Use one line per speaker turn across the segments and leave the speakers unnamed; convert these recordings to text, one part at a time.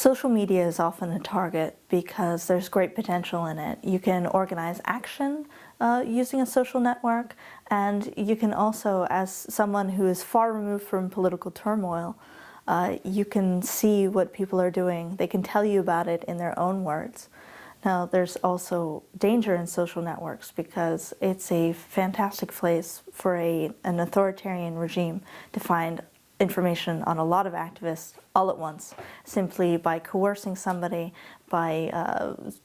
Social media is often a target because there's great potential in it. You can organize action using a social network, and you can also, as someone who is far removed from political turmoil, you can see what people are doing. They can tell you about it in their own words. Now, there's also danger in social networks because it's a fantastic place for an authoritarian regime to find information on a lot of activists all at once, simply by coercing somebody, by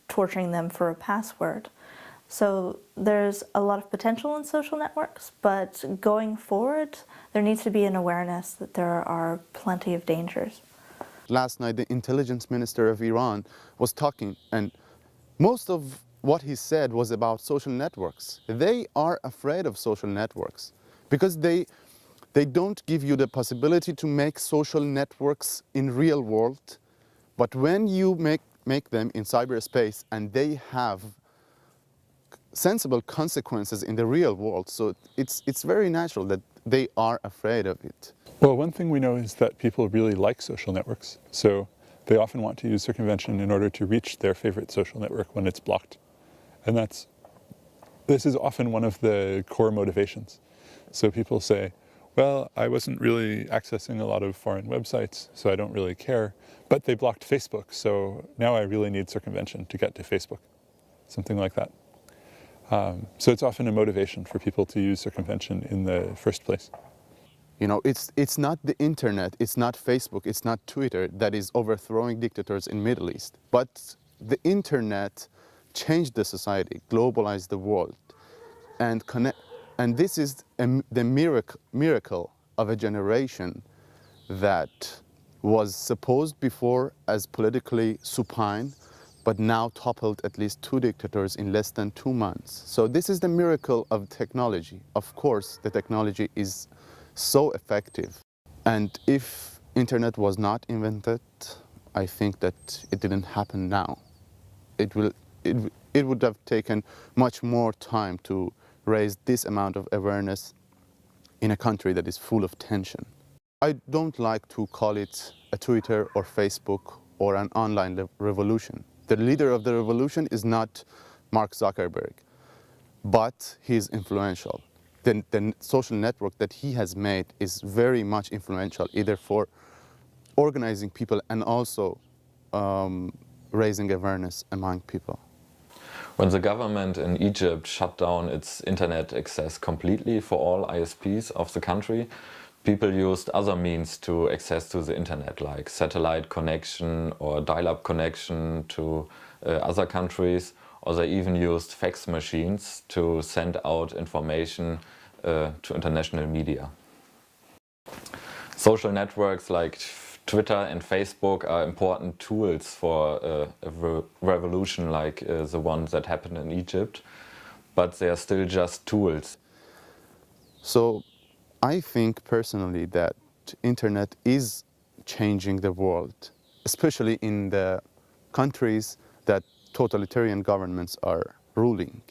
torturing them for a password. So there's a lot of potential in social networks, but going forward, there needs to be an awareness that there are plenty of dangers.
Last night, the intelligence minister of Iran was talking, and most of what he said was about social networks. They are afraid of social networks because they don't give you the possibility to make social networks in real world, but when you make them in cyberspace and they have sensible consequences in the real world, so it's very natural that they are afraid of it.
Well, one thing we know is that people really like social networks, so they often want to use circumvention in order to reach their favorite social network when it's blocked. And this is often one of the core motivations. So people say, well, I wasn't really accessing a lot of foreign websites, so I don't really care, but they blocked Facebook, so now I really need circumvention to get to Facebook, something like that. So it's often a motivation for people to use circumvention in the first place.
You know, it's not the internet, it's not Facebook, it's not Twitter that is overthrowing dictators in Middle East, but the internet changed the society, globalized the world, and this is the miracle of a generation that was supposed before as politically supine, but now toppled at least 2 dictators in less than 2 months. So this is the miracle of technology. Of course, the technology is so effective. And if internet was not invented, I think that it didn't happen now. It would have taken much more time to raise this amount of awareness in a country that is full of tension. I don't like to call it a Twitter or Facebook or an online revolution. The leader of the revolution is not Mark Zuckerberg, but he's influential. The social network that he has made is very much influential, either for organizing people and also raising awareness among people.
When the government in Egypt shut down its internet access completely for all ISPs of the country, people used other means to access to the internet, like satellite connection or dial-up connection to other countries, or they even used fax machines to send out information to international media. Social networks like Twitter and Facebook are important tools for a revolution like the one that happened in Egypt, but they are still just tools.
So I think personally that internet is changing the world, especially in the countries that totalitarian governments are ruling.